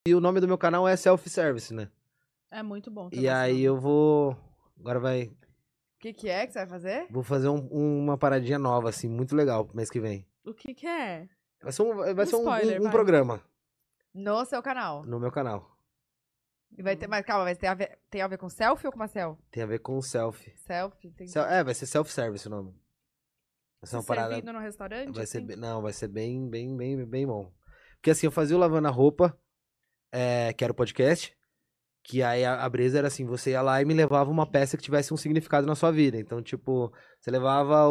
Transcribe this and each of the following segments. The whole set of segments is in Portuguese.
E o nome do meu canal é Self-Service, né? É muito bom. E aí eu vou... Agora vai... O que é que você vai fazer? Vou fazer uma paradinha nova, assim, muito legal pro mês que vem. O que é? Vai ser vai ser spoiler, um vai. programa No seu canal. no meu canal. E vai ter, mas calma, vai ter tem a ver com selfie ou com uma selfie? Tem a ver com selfie. Selfie, tem. Vai ser self-service o nome. Vai ser uma parada... Servido no restaurante? Vai ser, assim? não, vai ser bem bom. Porque assim, eu fazia o Lavando a Roupa, que era o podcast, que aí a brisa era assim, você ia lá e me levava uma peça que tivesse um significado na sua vida. Então, tipo, você levava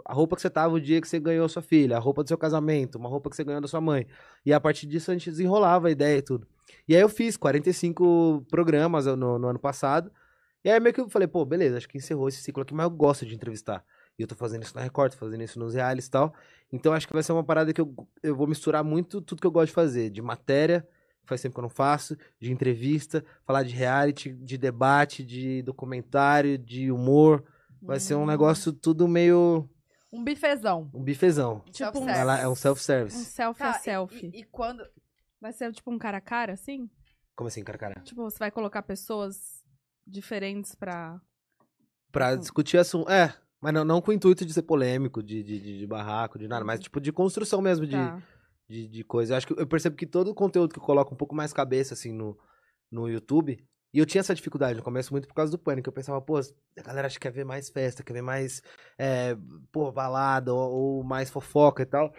a roupa que você tava o dia que você ganhou sua filha, a roupa do seu casamento, uma roupa que você ganhou da sua mãe. E a partir disso a gente desenrolava a ideia e tudo. E aí eu fiz 45 programas no ano passado. E aí meio que eu falei, pô, beleza, acho que encerrou esse ciclo aqui, mas eu gosto de entrevistar. E eu tô fazendo isso na Record, tô fazendo isso nos realities e tal. Então acho que vai ser uma parada que eu vou misturar muito tudo que eu gosto de fazer. De matéria, que faz tempo que eu não faço, de entrevista, falar de reality, de debate, de documentário, de humor. Vai ser um negócio tudo meio... Um bifezão. Um bifezão. Tipo um Ela é um Um self-service. selfie a Tá, selfie. e quando. Vai ser tipo um cara a cara, assim? Como assim, cara? Tipo, você vai colocar pessoas diferentes pra... Pra discutir assunto. Mas não com o intuito de ser polêmico, de barraco, de nada, mas tipo de construção mesmo, Tá. de coisa. Eu acho que eu percebo que todo o conteúdo que eu coloco um pouco mais cabeça, assim, no YouTube. E eu tinha essa dificuldade no começo muito por causa do Pânico. Eu pensava, pô, a galera acha que quer ver mais festa, quer ver mais, balada ou mais fofoca e tal.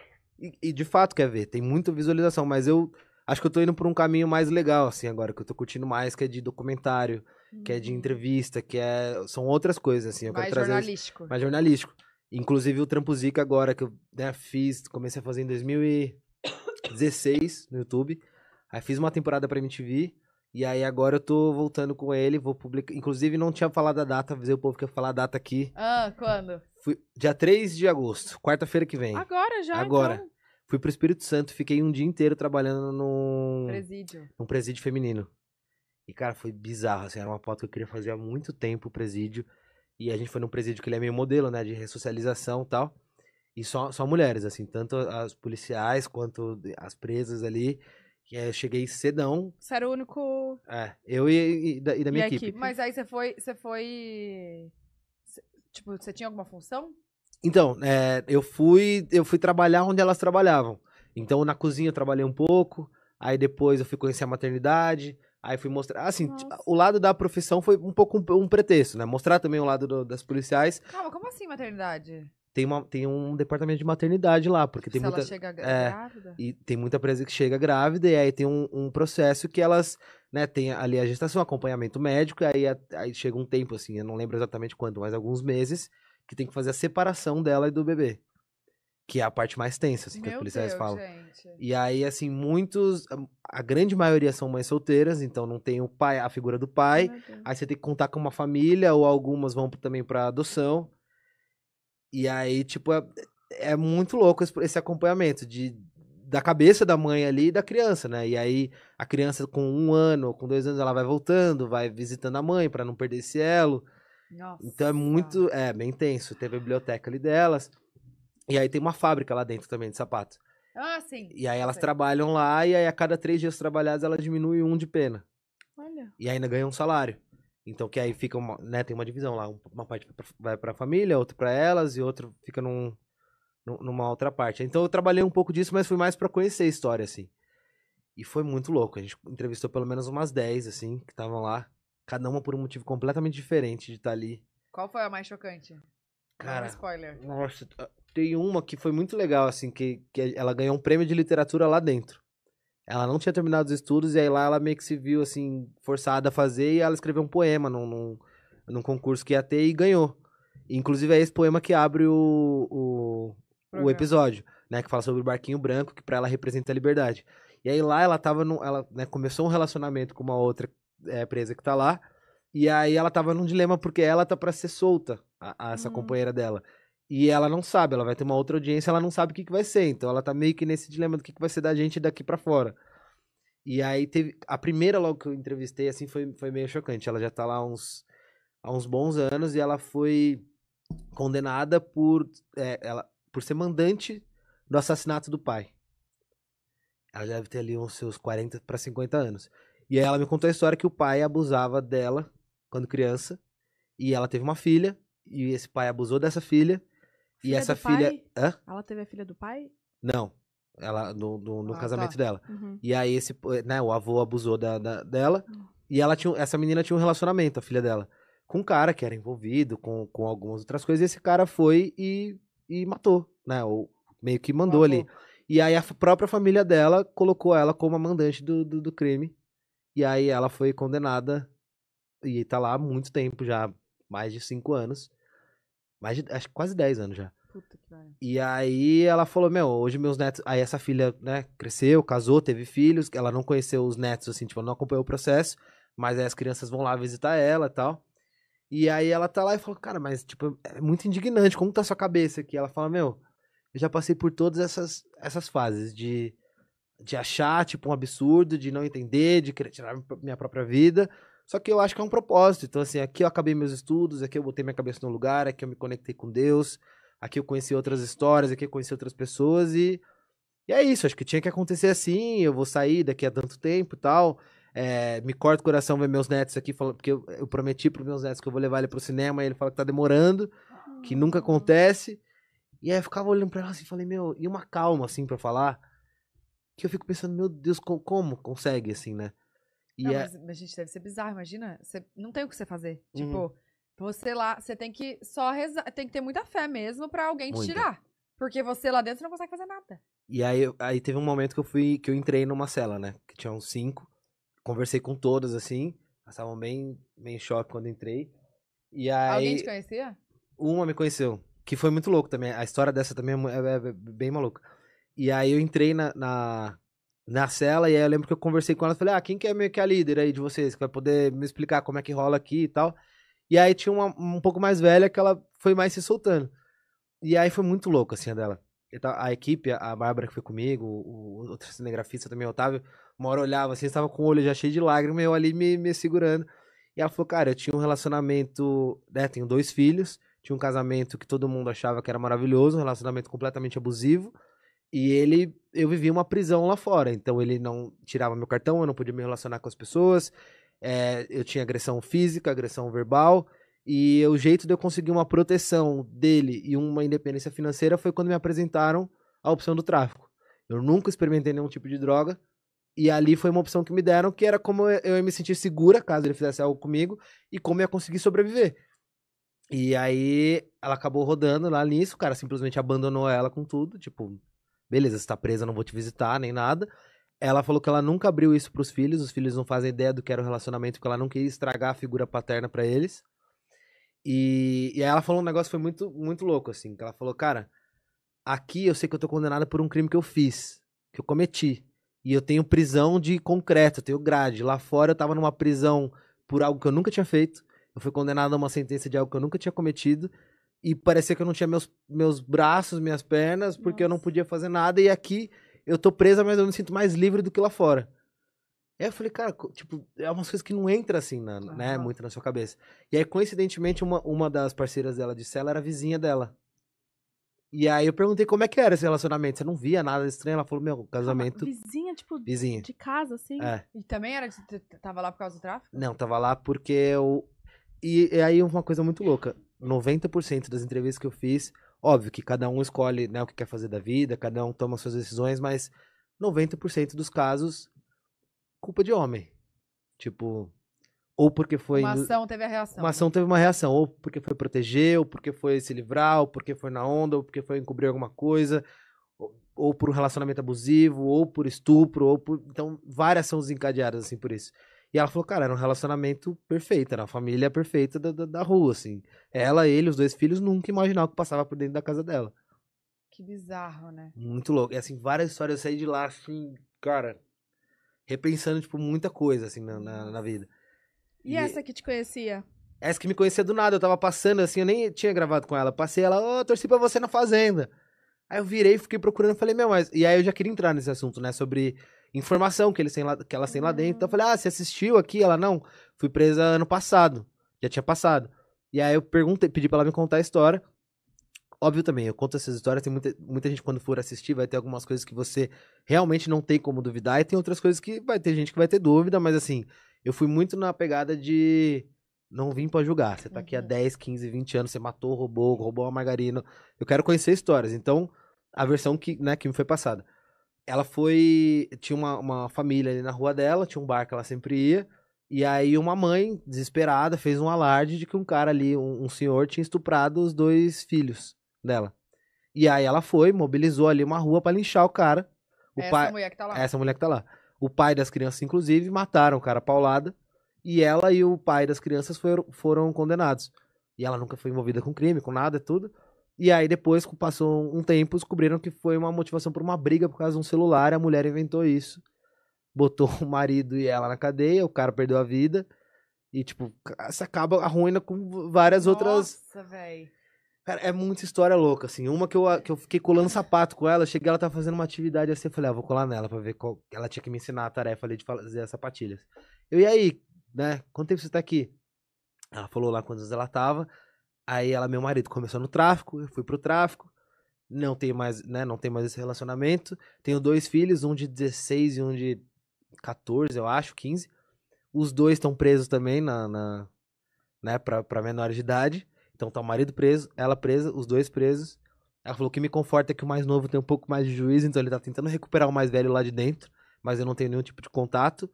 E de fato quer ver, tem muita visualização, mas eu acho que eu tô indo por um caminho mais legal, assim, agora, que eu tô curtindo mais, que é de documentário, que é de entrevista, são outras coisas, assim. Eu Mais quero trazer jornalístico. mais jornalístico. Inclusive o Trampo Zica agora, que eu comecei a fazer em 2016 no YouTube. Aí fiz uma temporada pra MTV. E aí agora eu tô voltando com ele, vou publicar. Inclusive não tinha falado a data, avisei o povo que ia falar a data aqui. Quando? Dia 3 de agosto, quarta-feira que vem. Agora já, Agora. então. Fui pro Espírito Santo, fiquei um dia inteiro trabalhando Presídio. num presídio feminino. E, cara, foi bizarro, assim, era uma pauta que eu queria fazer há muito tempo, o presídio. E a gente foi num presídio que ele é meio modelo, né, de ressocialização e tal. E só mulheres, assim, tanto as policiais quanto as presas ali. E aí eu cheguei cedão. Você era o único... Eu e da minha a equipe. equipe? Mas aí você foi. Tipo, você tinha alguma função? Então, eu fui trabalhar onde elas trabalhavam. Então, na cozinha eu trabalhei um pouco, aí depois eu fui conhecer a maternidade, aí fui mostrar... Assim, Nossa. o lado da profissão foi um pouco um pretexto, né? Mostrar também o lado das policiais. Calma, como assim maternidade? Tem um departamento de maternidade lá, porque tem Se muita... ela chega grávida? E tem muita presa que chega grávida, e aí tem um processo que elas, né, tem ali a gestação, acompanhamento médico, e aí chega um tempo, assim, eu não lembro exatamente quanto, mas alguns meses, que tem que fazer a separação dela e do bebê. Que é a parte mais tensa, assim, que os Meu policiais Deus, falam. gente. E aí, assim, a grande maioria são mães solteiras, então não tem o pai, a figura do pai. Meu Deus. Aí você tem que contar com uma família, ou algumas vão também pra adoção. E aí, tipo, é muito louco esse acompanhamento da cabeça da mãe ali e da criança, né? E aí, a criança com 1 ano, com 2 anos, ela vai voltando, vai visitando a mãe pra não perder esse elo. Nossa. Então bem tenso. Tem a biblioteca ali delas. E aí tem uma fábrica lá dentro também de sapatos. Sim. E aí elas sei. trabalham lá, e aí a cada 3 dias trabalhados ela diminui 1 de pena. Olha. E ainda ganha um salário. Então que aí fica, tem uma divisão lá. Uma parte vai pra família, outra pra elas, e outra fica numa outra parte. Então eu trabalhei um pouco disso, mas fui mais pra conhecer a história, assim. E foi muito louco. A gente entrevistou pelo menos umas 10, assim, que estavam lá. Cada uma por um motivo completamente diferente de estar ali. Qual foi a mais chocante? Cara, Não, spoiler. nossa, tem uma que foi muito legal, assim, que ela ganhou um prêmio de literatura lá dentro. Ela não tinha terminado os estudos, e aí lá ela meio que se viu, assim, forçada a fazer, e ela escreveu um poema num concurso que ia ter e ganhou. Inclusive é esse poema que abre o episódio, né, que fala sobre o barquinho branco, que pra ela representa a liberdade. E aí lá ela tava ela, né, começou um relacionamento com uma outra presa que tá lá, e aí ela tava num dilema porque ela tá pra ser solta, essa companheira dela. E ela não sabe, ela vai ter uma outra audiência, ela não sabe o que vai ser. Então ela tá meio que nesse dilema do que vai ser da gente daqui pra fora. E aí teve. A primeira logo que eu entrevistei, assim, foi meio chocante. Ela já tá lá há uns bons anos e ela foi condenada por ser mandante do assassinato do pai. Ela deve ter ali uns seus 40 pra 50 anos. E aí ela me contou a história que o pai abusava dela quando criança. E ela teve uma filha. E esse pai abusou dessa filha. E Filha essa do filha... pai? Hã? Ela teve a filha do pai? Não. Ela, no Ah, casamento tá. dela. Uhum. E aí né, o avô abusou dela. E essa menina tinha um relacionamento, a filha dela, com um cara que era envolvido com algumas outras coisas. E esse cara foi e matou, né? Ou meio que mandou O ali. avô. E aí a própria família dela colocou ela como a mandante do crime. E aí ela foi condenada e tá lá há muito tempo já, mais de 5 anos. Acho que quase 10 anos já. Puta que pariu. E aí ela falou, meu, hoje meus netos... Aí essa filha, né, cresceu, casou, teve filhos. Ela não conheceu os netos, assim, tipo, não acompanhou o processo. Mas aí as crianças vão lá visitar ela e tal. E aí ela tá lá e falou, cara, mas, tipo, é muito indignante. Como tá a sua cabeça aqui? Ela fala, meu, eu já passei por todas essas fases de achar, tipo, um absurdo, de não entender, de querer tirar minha própria vida. Só que eu acho que é um propósito. Então, assim, aqui eu acabei meus estudos, aqui eu botei minha cabeça no lugar, aqui eu me conectei com Deus, aqui eu conheci outras histórias, aqui eu conheci outras pessoas e é isso. Acho que tinha que acontecer assim. Eu vou sair daqui a tanto tempo e tal. Me corta o coração ver meus netos aqui, porque eu prometi pros meus netos que eu vou levar ele pro cinema e ele fala que tá demorando, que nunca acontece. E aí eu ficava olhando pra ela assim e falei, meu, e uma calma assim pra falar, que eu fico pensando, meu Deus, como consegue assim, né? E Não, é. mas, gente, deve ser bizarro, imagina. Você não tem o que você fazer. Uhum. Tipo, você lá, você tem que só rezar, tem que ter muita fé mesmo pra alguém te Muita. tirar. Porque você lá dentro não consegue fazer nada. E aí teve um momento que eu entrei numa cela, né? Que tinha uns 5. Conversei com todas, assim. Elas estavam bem em choque quando entrei. E Alguém te aí, conhecia? uma me conheceu. Que foi muito louco também. A história dessa também é bem maluca. E aí eu entrei na cela e aí eu lembro que eu conversei com ela. Falei, quem que é meio que a líder aí de vocês? Que vai poder me explicar como é que rola aqui e tal. E aí tinha uma um pouco mais velha que ela foi mais se soltando. E aí foi muito louco, assim, a dela. A equipe, a Bárbara que foi comigo, o outro cinegrafista também, o Otávio, uma hora olhava assim, estava com o olho já cheio de lágrimas, eu ali me segurando. E ela falou, cara, eu tinha um relacionamento, né, tenho 2 filhos, tinha um casamento que todo mundo achava que era maravilhoso, um relacionamento completamente abusivo, e eu vivia uma prisão lá fora, então ele não tirava meu cartão, eu não podia me relacionar com as pessoas, eu tinha agressão física, agressão verbal, e o jeito de eu conseguir uma proteção dele e uma independência financeira foi quando me apresentaram a opção do tráfico. Eu nunca experimentei nenhum tipo de droga, e ali foi uma opção que me deram, que era como eu ia me sentir segura caso ele fizesse algo comigo, e como eu ia conseguir sobreviver. E aí ela acabou rodando lá nisso, o cara simplesmente abandonou ela com tudo, tipo, beleza, você tá presa, não vou te visitar, nem nada. Ela falou que ela nunca abriu isso pros filhos, os filhos não fazem ideia do que era o relacionamento, porque ela não queria estragar a figura paterna pra eles. E aí ela falou um negócio que foi muito, muito louco, assim, que ela falou, cara, aqui eu sei que eu tô condenada por um crime que eu fiz, que eu cometi. E eu tenho prisão de concreto, eu tenho grade. Lá fora eu tava numa prisão por algo que eu nunca tinha feito. Eu fui condenado a uma sentença de algo que eu nunca tinha cometido. E parecia que eu não tinha meus braços, minhas pernas, porque eu não Nossa. podia fazer nada. E aqui eu tô presa, mas eu me sinto mais livre do que lá fora. Aí eu falei, cara, tipo, é umas coisas que não entra assim, né, Aham. muito na sua cabeça. E aí, coincidentemente, uma das parceiras dela de cela era vizinha dela. E aí eu perguntei como é que era esse relacionamento. Você não via nada estranho? Ela falou, meu, Calma, casamento, vizinha, tipo, vizinha. de casa, assim? É. E também era tava lá por causa do tráfico? Não, tava lá porque eu... E aí uma coisa muito louca. 90% das entrevistas que eu fiz, óbvio que cada um escolhe, né, o que quer fazer da vida, cada um toma suas decisões, mas 90% dos casos, culpa de homem. Tipo, ou porque foi... Uma ação teve a reação. Uma ação teve uma reação, ou porque foi proteger, ou porque foi se livrar, ou porque foi na onda, ou porque foi encobrir alguma coisa, ou por um relacionamento abusivo, ou por estupro, ou por... Então, várias são desencadeadas, assim, por isso. E ela falou, cara, era um relacionamento perfeito, era uma família perfeita da rua, assim. Ela, ele, os 2 filhos, nunca imaginavam que passava por dentro da casa dela. Que bizarro, né? Muito louco. E, assim, várias histórias, eu saí de lá, assim, cara, repensando, tipo, muita coisa, assim, na vida. E essa que te conhecia? Essa que me conhecia do nada, eu tava passando assim, eu nem tinha gravado com ela. Passei ela, torci pra você na Fazenda. Aí eu virei, fiquei procurando, falei, meu, mas... E aí eu já queria entrar nesse assunto, né, sobre informação que que elas têm lá dentro. Então eu falei, você assistiu aqui? Ela, não, fui presa ano passado, já tinha passado. E aí eu perguntei, pedi pra ela me contar a história. óbvio também, eu conto essas histórias, tem muita gente quando for assistir vai ter algumas coisas que você realmente não tem como duvidar e tem outras coisas que vai ter gente que vai ter dúvida, mas assim, eu fui muito na pegada de não vim pra julgar. Você tá aqui há 10, 15, 20 anos, você matou, roubou a margarina. Eu quero conhecer histórias. Então, a versão que me foi passada. Ela foi. Tinha uma família ali na rua dela, tinha um bar que ela sempre ia. E aí uma mãe, desesperada, fez um alarde de que um cara ali, um senhor, tinha estuprado os 2 filhos dela. E aí ela foi, mobilizou ali uma rua pra linchar o cara. Essa mulher que tá lá. Essa mulher que tá lá. O pai das crianças, inclusive, mataram o cara paulada. E ela e o pai das crianças foram condenados. E ela nunca foi envolvida com crime, com nada, tudo. E aí depois, passou um tempo, descobriram que foi uma motivação por uma briga por causa de um celular. A mulher inventou isso. Botou o marido e ela na cadeia, o cara perdeu a vida. E, tipo, você acaba arruina com várias outras. Nossa, velho. Cara, é muita história louca, assim. Uma que eu fiquei colando sapato com ela, cheguei, ela tava fazendo uma atividade assim, eu falei, vou colar nela pra ver qual. Ela tinha que me ensinar a tarefa ali de fazer as sapatilhas. E aí, né? Quanto tempo você tá aqui? Ela falou lá quantos anos ela tava. Aí meu marido começou no tráfico, eu fui pro tráfico. Não tem mais, né? Não tem mais esse relacionamento. Tenho 2 filhos, um de 16 e um de 14, eu acho, 15. Os 2 estão presos também né, pra menores de idade. Então tá o marido preso, ela presa, os 2 presos. Ela falou que me conforta é que o mais novo tem um pouco mais de juízo, então ele tá tentando recuperar o mais velho lá de dentro, mas eu não tenho nenhum tipo de contato.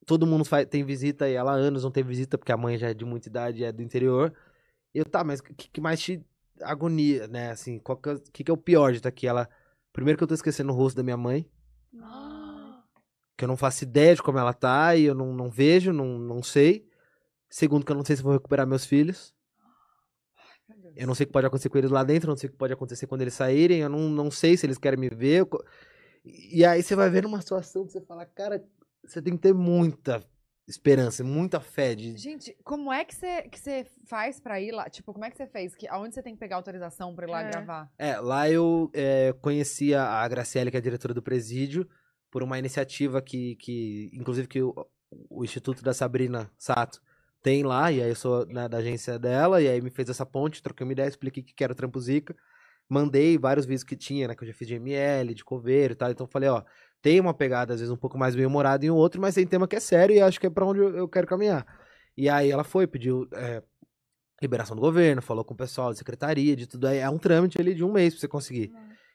Todo mundo tem visita e ela há anos não tem visita, porque a mãe já é de muita idade e é do interior. Mas o que mais te agonia, né? Assim, que é o pior de estar aqui? Primeiro que eu tô esquecendo o rosto da minha mãe, que eu não faço ideia de como ela tá, e eu não vejo, não sei. Segundo, que eu não sei se vou recuperar meus filhos. Eu não sei o que pode acontecer com eles lá dentro, eu não sei o que pode acontecer quando eles saírem, eu não sei se eles querem me ver. E aí você vai ver numa situação que você fala, cara, você tem que ter muita esperança, muita fé de... Gente, como é que você faz pra ir lá? Tipo, como é que você fez? Aonde você tem que pegar autorização pra ir lá gravar? Lá eu conheci a Graciele, que é a diretora do presídio, por uma iniciativa inclusive, que o Instituto da Sabrina Sato tem lá, e aí eu sou, né, da agência dela, e aí me fez essa ponte, troquei uma ideia, expliquei o que era o Trampo Zica, mandei vários vídeos que tinha, né, que eu já fiz de ML, de coveiro e tal, então falei, tem uma pegada, às vezes, um pouco mais bem-humorada em um outro, mas tem tema que é sério e acho que é pra onde eu quero caminhar. E aí ela foi, pediu liberação do governo, falou com o pessoal de secretaria, de tudo, aí é um trâmite ali de 1 mês pra você conseguir.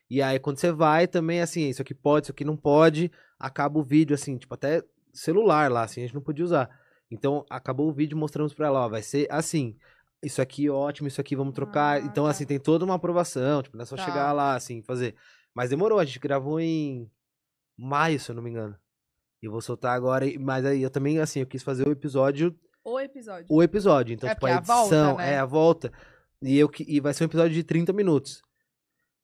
E aí quando você vai também, assim, isso aqui pode, isso aqui não pode, acaba o vídeo, assim, tipo, até celular lá, assim, a gente não podia usar. Então, acabou o vídeo, mostramos pra ela, vai ser assim, isso aqui ótimo, isso aqui vamos trocar. Então, assim, tem toda uma aprovação, tipo, não é só chegar lá, assim, fazer. Mas demorou, a gente gravou em maio, se eu não me engano. E eu vou soltar agora, mas aí eu também, assim, eu quis fazer o episódio. O episódio. Então, tipo, a edição, a volta. E vai ser um episódio de 30 minutos.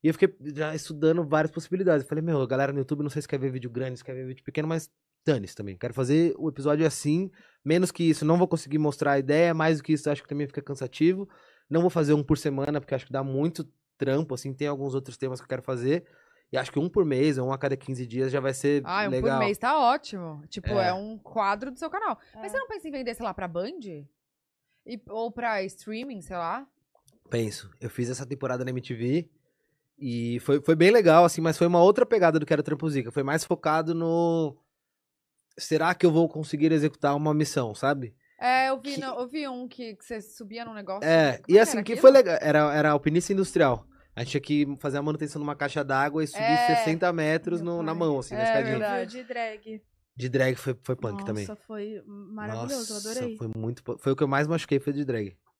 E eu fiquei já estudando várias possibilidades. Eu falei, a galera no YouTube não sei se quer ver vídeo grande, se quer ver vídeo pequeno, mas dane-se também. Quero fazer o episódio assim, menos que isso. Não vou conseguir mostrar a ideia, mais do que isso acho que também fica cansativo. Não vou fazer um por semana, porque acho que dá muito trampo, assim. Tem alguns outros temas que eu quero fazer. E acho que um por mês, ou um a cada 15 dias já vai ser legal. Um por mês tá ótimo. Tipo, é um quadro do seu canal. Mas você não pensa em vender, sei lá, pra Band? Ou pra streaming, sei lá? Penso. Eu fiz essa temporada na MTV e foi bem legal, assim, mas foi uma outra pegada do que era Trampo Zica. Foi mais focado no... Será que eu vou conseguir executar uma missão, sabe? Eu vi um que você subia num negócio. E assim, que foi legal. Era alpinista industrial. A gente tinha que fazer a manutenção numa caixa d'água e subir 60 metros na mão, assim, na escadinha. Verdade. De drag. De drag foi punk também. Nossa, foi maravilhoso, eu adorei. Foi o que eu mais machuquei, foi de drag.